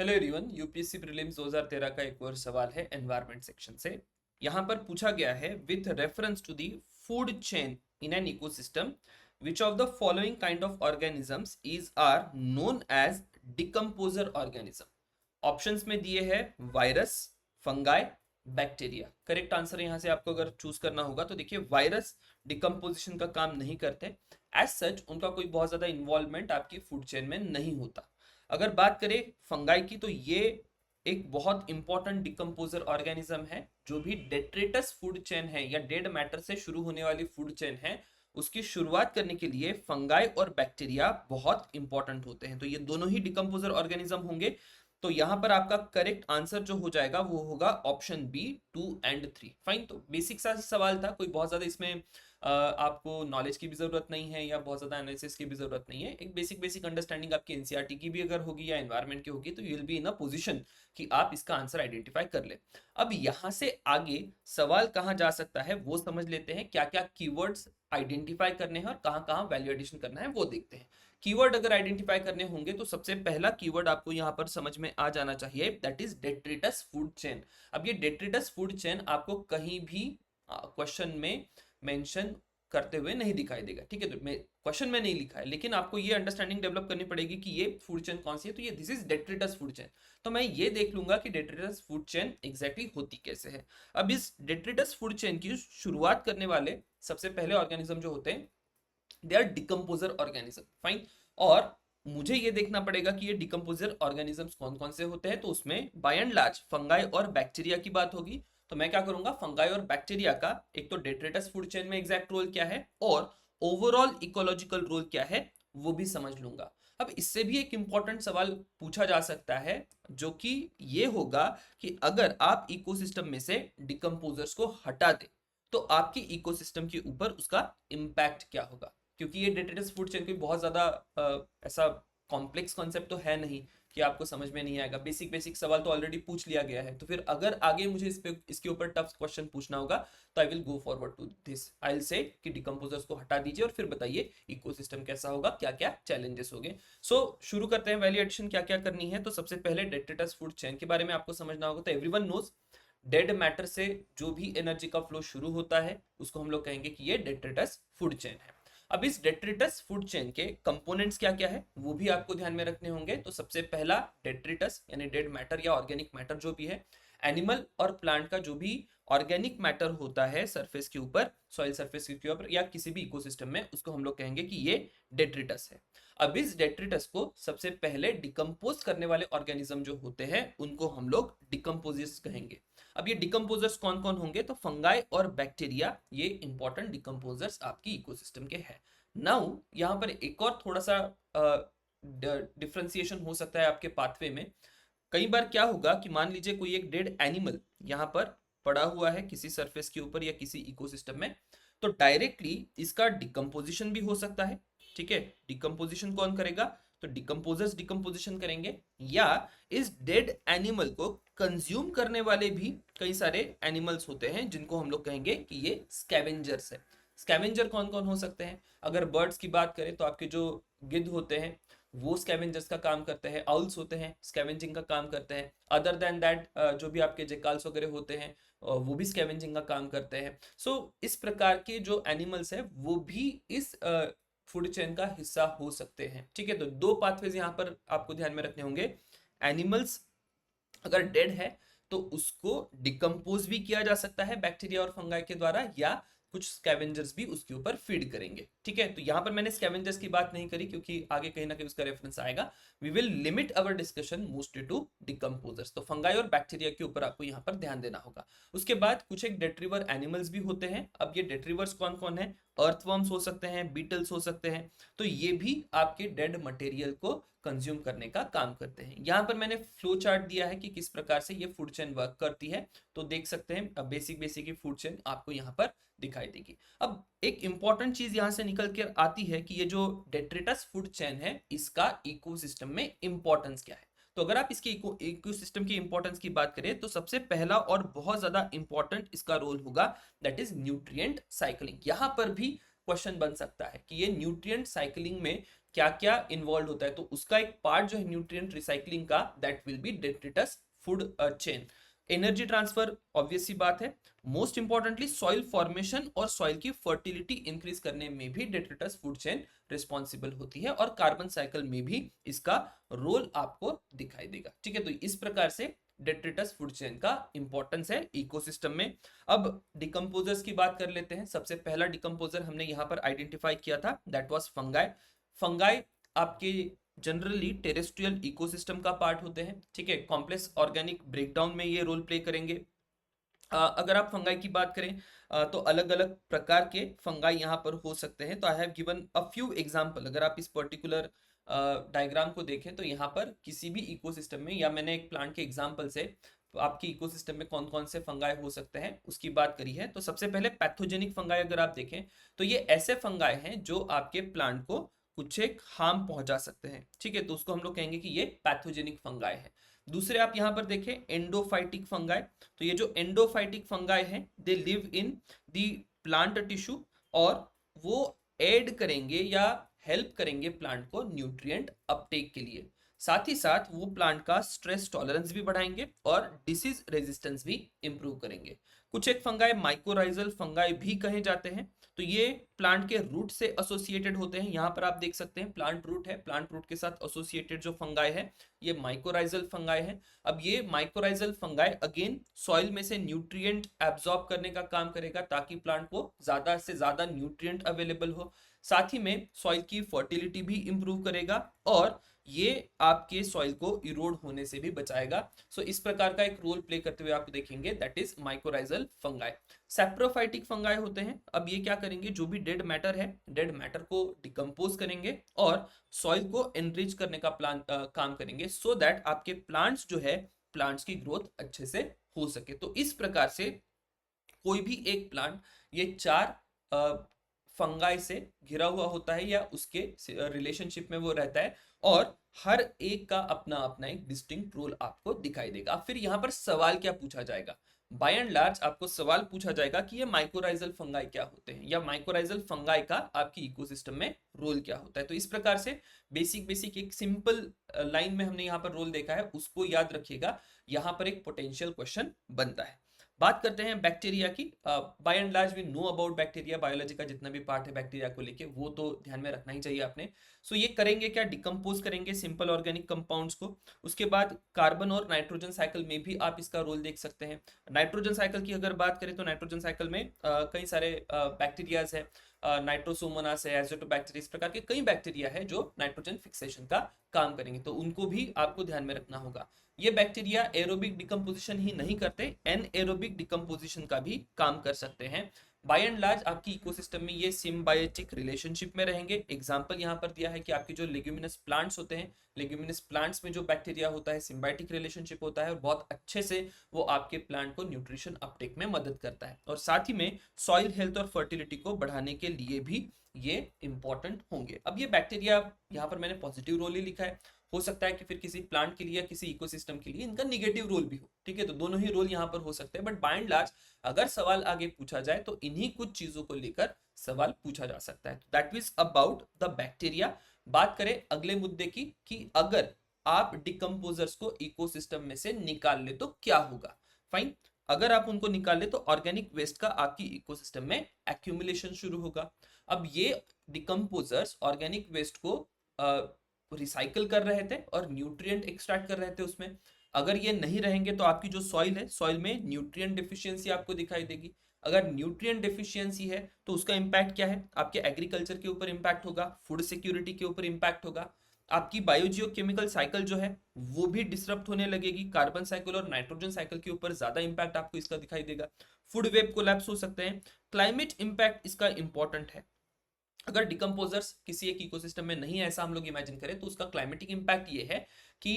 Hello everyone, UPSC prelims 2013 का एक और सवाल है एनवायरनमेंट सेक्शन से। यहाँ पर पूछा गया है with reference to the food chain in an ecosystem which of the following kind of organisms is are known as decomposer organism. Options में दिए हैं virus, fungi, bacteria. Correct answer यहाँ से आपको अगर चूज करना होगा तो देखिए वायरस डिकम्पोजिशन का काम नहीं करते, एज सच उनका कोई बहुत ज्यादा इन्वॉल्वमेंट आपकी फूड चेन में नहीं होता। अगर बात करें फंगाई की तो ये एक बहुत इंपॉर्टेंट डिकम्पोजर ऑर्गेनिज्म है। जो भी डेट्रेटस फूड चेन है या डेड मैटर से शुरू होने वाली फूड चेन है, उसकी शुरुआत करने के लिए फंगाई और बैक्टीरिया बहुत इंपॉर्टेंट होते हैं। तो ये दोनों ही डिकम्पोजर ऑर्गेनिज्म होंगे। तो यहां पर आपका करेक्ट आंसर जो हो जाएगा वो होगा ऑप्शन बी 2 और 3। फाइन, तो बेसिक सा सवाल था, कोई बहुत ज्यादा इसमें आपको नॉलेज की भी जरूरत नहीं है या बहुत ज्यादा एनालिसिस की भी जरूरत नहीं है। एक बेसिक बेसिक अंडरस्टैंडिंग आपकी एनसीईआरटी की भी अगर होगी या एनवायरनमेंट की होगी तो you will be in a position कि आप इसका आंसर आइडेंटिफाई कर ले। अब यहां से आगे सवाल कहाँ जा सकता है वो समझ लेते हैं। क्या क्या कीवर्ड्स आइडेंटिफाई करने हैं और कहाँ कहाँ वैल्यू एडिशन करना है वो देखते हैं। कीवर्ड अगर आइडेंटिफाई करने होंगे तो सबसे पहला कीवर्ड आपको यहाँ पर समझ में आ जाना चाहिए, that is detritus food chain. अब ये डेट्रिटस फूड चेन आपको कहीं भी क्वेश्चन में मेंशन करते हुए नहीं दिखाई देगा, ठीक है। तो मैं क्वेश्चन में नहीं लिखा है, लेकिन आपको ये अंडरस्टैंडिंग डेवलप करनी पड़ेगी कि ये फूड चेन कौन सी है। तो ये this is detritus food chain. तो मैं ये देख लूंगा कि डेट्रिटस फूड चेन एग्जैक्टली होती कैसे है। अब इस डेट्रिटस फूड चेन की शुरुआत करने वाले सबसे पहले ऑर्गेनिज्म जो होते हैं they are decomposer organism. Fine, और मुझे ये देखना पड़ेगा कि ये डिकम्पोजर ऑर्गेनिजम्स कौन कौन से होते हैं। तो उसमें बाय एंड लार्ज फंगाई और बैक्टीरिया की बात होगी। तो मैं क्या करूंगा, फंगाई और बैक्टीरिया का एक तो डेट्रेटस फूड चेन में एग्जैक्ट रोल क्या है और ओवरऑल इकोलॉजिकल रोल क्या है वो भी समझ लूंगा। अब इससे भी एक इंपॉर्टेंट सवाल पूछा जा सकता है, जो कि ये होगा कि अगर आप इकोसिस्टम में से डिकम्पोजर्स को हटा दे तो आपकी इकोसिस्टम के ऊपर उसका इम्पैक्ट क्या होगा। क्योंकि ये डेटाबेस फूड चेन कोई बहुत ज्यादा ऐसा कॉम्प्लेक्स कॉन्सेप्ट तो है नहीं कि आपको समझ में नहीं आएगा। बेसिक बेसिक सवाल तो ऑलरेडी पूछ लिया गया है। तो फिर अगर आगे मुझे इसके ऊपर टफ क्वेश्चन पूछना होगा तो I will go forward to this. I will say कि डिकम्पोजर्स को हटा दीजिए और फिर बताइए इकोसिस्टम कैसा होगा, क्या क्या चैलेंजेस होंगे। सो शुरू करते हैं। वैल्यू एडिशन क्या क्या करनी है, तो सबसे पहले डेट्रेटस फूड चेन के बारे में आपको समझना होगा। तो एवरीवन नोज डेड मैटर से जो भी एनर्जी का फ्लो शुरू होता है उसको हम लोग कहेंगे कि ये डेट्रेटस फूड चेन है। अब इस डेट्रिटस फूड चेन के कंपोनेंट्स क्या क्या है वो भी आपको ध्यान में रखने होंगे। तो सबसे पहला डेट्रिटस यानी डेड मैटर या ऑर्गेनिक मैटर जो भी है, एनिमल और प्लांट का जो भी ऑर्गेनिक मैटर होता है सरफेस के ऊपर, सॉइल सरफेस के ऊपर या किसी भी इकोसिस्टम में, उसको हम लोग कहेंगे कि ये डेट्रिटस है। अब इस डेट्रिटस को सबसे पहले डिकम्पोज करने वाले ऑर्गेनिज्म जो होते हैं उनको हम लोग डिकम्पोजर्स कहेंगे। अब ये डिकम्पोजर्स कौन कौन होंगे, तो फंगाई और बैक्टीरिया ये इंपॉर्टेंट डिकम्पोजर्स आपकी इकोसिस्टम के हैं। नाउ यहाँ पर एक और थोड़ा सा डिफ्रेंसिएशन हो सकता है आपके पाथवे में। कई बार क्या होगा कि मान लीजिए कोई एक डेड एनिमल यहाँ पर पड़ा हुआ है किसी सरफेस के ऊपर या किसी इकोसिस्टम में, तो डायरेक्टली इसका डिकम्पोजिशन भी हो सकता है, ठीक है। डिकम्पोजिशन कौन करेगा, तो डिकम्पोजर्स डिकम्पोजिशन करेंगे, या इस डेड एनिमल को कंज्यूम करने वाले भी कई सारे एनिमल्स होते हैं जिनको हम लोग कहेंगे कि ये स्कैवेंजर्स है। स्कैवेंजर कौन कौन हो सकते हैं, अगर बर्ड्स की बात करें तो आपके जो गिद्ध होते हैं वो स्कैवेंजर्स का काम करते हैं। आउल्स होते हैं स्कैवेंजिंग का काम करते हैं। अदर देन दैट जो भी आपके जेकाल्स वगैरह होते हैं वो भी स्कैवेंजिंग का काम करते हैं। सो इस प्रकार के जो एनिमल्स है वो भी इस फूड चेन का हिस्सा हो सकते हैं, ठीक है। तो दो पाथवेज यहाँ पर आपको ध्यान में रखने होंगे। एनिमल्स अगर डेड है तो उसको डिकम्पोज भी किया जा सकता है बैक्टीरिया और फंगाई के द्वारा, या कुछ स्कैवेंजर्स भी उसके ऊपर फीड करेंगे, ठीक है। तो यहां पर मैंने स्कैवेंजर्स की बात नहीं करी क्योंकि आगे कहीं ना कहीं उसका रेफरेंस आएगा। We will limit our discussion mostly to decomposers. तो फंगाई और बैक्टीरिया के ऊपर आपको यहाँ पर ध्यान देना होगा। उसके बाद कुछ एक डेट्रीवर एनिमल्स भी होते हैं। अब ये डेट्रीवर्स कौन कौन है, अर्थवर्म्स हो सकते हैं, बीटल्स हो सकते हैं। तो ये भी आपके डेड मटेरियल को कंज्यूम करने का काम करते हैं। यहाँ पर मैंने फ्लो चार्ट दिया है कि किस प्रकार से ये फूड चेन वर्क करती है। तो देख सकते हैं बेसिक बेसिक फूड चेन आपको यहाँ पर दिखाई देगी। अब एक इंपॉर्टेंट चीज यहाँ से निकल कर आती है कि ये जो डेट्रिटस फूड चेन है इसका इकोसिस्टम में इंपॉर्टेंस क्या है। तो अगर आप इसके इकोसिस्टम की इंपॉर्टेंस की बात करें तो सबसे पहला और बहुत ज्यादा इंपॉर्टेंट इसका रोल होगा, दैट इज न्यूट्रिएंट साइकिलिंग। यहाँ पर भी क्वेश्चन बन सकता है कि ये न्यूट्रिएंट साइकिलिंग में क्या क्या इन्वॉल्व होता है, तो उसका एक पार्ट जो है न्यूट्रिएंट रिसाइकलिंग का, that will be detritus food chain. Energy transfer obvious सी बात है। मोस्ट इंपॉर्टेंटली सॉइल फॉर्मेशन और सॉइल की फर्टिलिटी इंक्रीज करने में भी डेट्रिटस फूड चेन रिस्पॉन्सिबल होती है, और कार्बन साइकिल में भी इसका रोल आपको दिखाई देगा। ठीक है, तो इस प्रकार से डेट्रिटस फूड चेन का इंपॉर्टेंस है इकोसिस्टम में। अब डिकम्पोजर्स की बात कर लेते हैं। सबसे पहला डिकम्पोजर हमने यहाँ पर आइडेंटिफाई किया था, दैट वाज फंगाई। फंगाई आपके जनरली टेरेस्ट्रियल इकोसिस्टम का पार्ट होते हैं। ठीक है, कॉम्प्लेक्स ऑर्गेनिक ब्रेकडाउन में ये रोल प्ले करेंगे। अगर आप फंगाई की बात करें तो अलग अलग प्रकार के फंगाई यहाँ पर हो सकते हैं। तो I have given a few example. अगर आप इस पर्टिकुलर डायग्राम को देखें तो यहाँ पर किसी भी इकोसिस्टम में, या मैंने एक प्लांट के एग्जांपल से आपके इकोसिस्टम में कौन कौन से फंगाई हो सकते हैं उसकी बात करी है। तो सबसे पहले पैथोजेनिक फंगाई अगर आप देखें तो ये ऐसे फंगाई हैं जो आपके प्लांट को कुछ एक हार्म पहुंचा सकते हैं। ठीक है, तो उसको हम लोग कहेंगे कि ये पैथोजेनिक फंगाई है। दूसरे आप यहाँ पर देखें एंडोफाइटिक फंगाई। तो ये जो एंडोफाइटिक फंगाई है, they live in the plant tissue, और वो ऐड करेंगे या हेल्प करेंगे प्लांट को न्यूट्रिएंट अपटेक के लिए। साथ ही साथ वो प्लांट का स्ट्रेस टॉलरेंस भी बढ़ाएंगे और डिसीज रेजिस्टेंस भी इंप्रूव करेंगे। कुछ एक फंगाई माइकोराइजल फंगाई भी कहे जाते हैं। तो ये प्लांट के रूट से एसोसिएटेड होते हैं। यहाँ पर आप देख सकते हैं प्लांट रूट है, प्लांट रूट के साथ एसोसिएटेड जो फंगाई है ये माइकोराइजल फंगाई है। अब ये माइकोराइजल फंगाई अगेन सॉइल में से न्यूट्रिएंट एब्जॉर्ब करने का काम करेगा ताकि प्लांट को ज्यादा से ज्यादा न्यूट्रिएंट अवेलेबल हो। साथ ही में सॉइल की फर्टिलिटी भी इंप्रूव करेगा, और ये आपके सॉइल को इरोड होने से भी बचाएगा। सो इस प्रकार का एक रोल प्ले करते हुए आप देखेंगे, that is mycorrhizal fungi. Saprophytic fungi होते हैं। अब ये क्या करेंगे, जो भी डेड मैटर है, डेड मैटर को डिकम्पोज करेंगे और सॉइल को एनरिच करने का काम करेंगे, सो दैट आपके प्लांट्स जो है, प्लांट्स की ग्रोथ अच्छे से हो सके। तो इस प्रकार से कोई भी एक प्लांट ये चार फंगाई से घिरा हुआ होता है या उसके रिलेशनशिप में वो रहता है, और हर एक का अपना अपना एक डिस्टिंक्ट रोल आपको दिखाई देगा। फिर यहाँ पर सवाल क्या पूछा जाएगा, बाय एंड लार्ज आपको सवाल पूछा जाएगा कि ये माइकोराइजल फंगाई क्या होते हैं, या माइकोराइजल फंगाई का आपकी इकोसिस्टम में रोल क्या होता है। तो इस प्रकार से बेसिक एक सिंपल लाइन में हमने यहाँ पर रोल देखा है, उसको याद रखिएगा। यहाँ पर एक पोटेंशियल क्वेश्चन बनता है। बात करते हैं बैक्टीरिया की। By and large we know about bacteria, biology का जितना भी पार्ट है बैक्टीरिया को लेके वो तो ध्यान में रखना ही चाहिए आपने। सो ये करेंगे क्या, डिकम्पोज करेंगे सिंपल ऑर्गेनिक कंपाउंड्स को। उसके बाद कार्बन और नाइट्रोजन साइकिल में भी आप इसका रोल देख सकते हैं। नाइट्रोजन साइकिल की अगर बात करें तो नाइट्रोजन साइकिल में कई सारे बैक्टीरियाज है, नाइट्रोसोमोनास है, एजोटोबैक्टीरिया, इस प्रकार के कई बैक्टीरिया है जो नाइट्रोजन फिक्सेशन का काम करेंगे, तो उनको भी आपको ध्यान में रखना होगा। ये बैक्टीरिया एरोबिक डिकम्पोजिशन ही नहीं करते, एनएरोबिक डिकम्पोजिशन का भी काम कर सकते हैं। बाय एंड लार्ज आपकी इकोसिस्टम में ये सिम्बायोटिक रिलेशनशिप में रहेंगे। एग्जांपल यहाँ पर दिया है कि आपके जो लेग्यूमिनस प्लांट्स होते हैं, लेग्यूमिनस प्लांट्स में जो बैक्टीरिया होता है सिम्बायोटिक रिलेशनशिप होता है, और बहुत अच्छे से वो आपके प्लांट को न्यूट्रिशन अपटेक में मदद करता है, और साथ ही में सॉइल हेल्थ और फर्टिलिटी को बढ़ाने के लिए भी ये इंपॉर्टेंट होंगे। अब ये बैक्टीरिया यहाँ पर मैंने पॉजिटिव रोल ही लिखा है, हो सकता है कि फिर किसी प्लांट के लिए या किसी इकोसिस्टम के लिए इनका निगेटिव रोल भी हो। ठीक है, तो दोनों ही रोल यहाँ पर हो सकते हैं, बट बाय एंड लार्ज अगर सवाल आगे पूछा जाए तो इन्हीं कुछ चीजों को लेकर सवाल पूछा जा सकता है। That is about the bacteria. बात करें अगले मुद्दे की कि अगर आप डिकम्पोजर्स को इकोसिस्टम में से निकाल ले तो क्या होगा। फाइन, अगर आप उनको निकाल ले तो ऑर्गेनिक वेस्ट का आपकी इकोसिस्टम में एक्यूमुलेशन शुरू होगा। अब ये डिकम्पोजर्स ऑर्गेनिक वेस्ट को रिसाइकल कर रहे थे और न्यूट्रिएंट एक्सट्रैक्ट कर रहे थे उसमें। अगर ये नहीं रहेंगे तो आपकी जो सॉइल है, सॉइल में न्यूट्रिएंट डिफिशियंसी आपको दिखाई देगी। अगर न्यूट्रिएंट डिफिशियंसी है तो उसका इंपैक्ट क्या है, आपके एग्रीकल्चर के ऊपर इंपैक्ट होगा, फूड सिक्योरिटी के ऊपर इंपैक्ट होगा, आपकी बायोजियोकेमिकल साइकिल जो है वो भी डिसरप्ट होने लगेगी। कार्बन साइकिल और नाइट्रोजन साइकिल के ऊपर ज्यादा इंपैक्ट आपको इसका दिखाई देगा। फूड वेब कोलैप्स हो सकते हैं। क्लाइमेट इंपैक्ट इसका इंपॉर्टेंट है। अगर डिकम्पोजर्स किसी एक इकोसिस्टम में नहीं है, ऐसा हम लोग इमेजिन करें, तो उसका क्लाइमेटिक इंपैक्ट ये है कि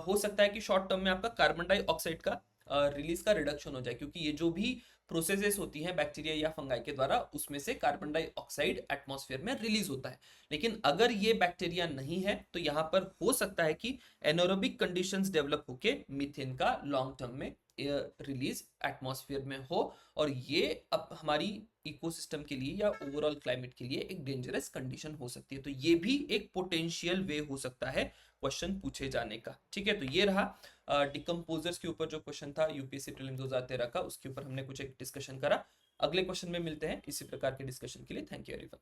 हो सकता है कि शॉर्ट टर्म में आपका कार्बन डाइऑक्साइड का रिलीज का रिडक्शन हो जाए, क्योंकि ये जो भी प्रोसेसेस होती हैं बैक्टीरिया या फंगाई के द्वारा, उसमें से कार्बन डाइऑक्साइड एटमॉस्फेयर में रिलीज होता है। लेकिन अगर ये बैक्टीरिया नहीं है तो यहाँ पर हो सकता है कि एनोरोबिक कंडीशंस डेवलप होके मीथेन का लॉन्ग टर्म में रिलीज एटमॉस्फेयर में हो, और ये अब हमारी इकोसिस्टम के लिए या ओवरऑल क्लाइमेट के लिए एक डेंजरस कंडीशन हो सकती है। तो ये भी एक पोटेंशियल वे हो सकता है क्वेश्चन पूछे जाने का। ठीक है, तो ये रहा डिकम्पोजर्स के ऊपर जो क्वेश्चन था यूपीएससी प्रीलिम्स 2013 का, उसके ऊपर हमने कुछ एक डिस्कशन करा। अगले क्वेश्चन में मिलते हैं इसी प्रकार के डिस्कशन के लिए। Thank you everyone.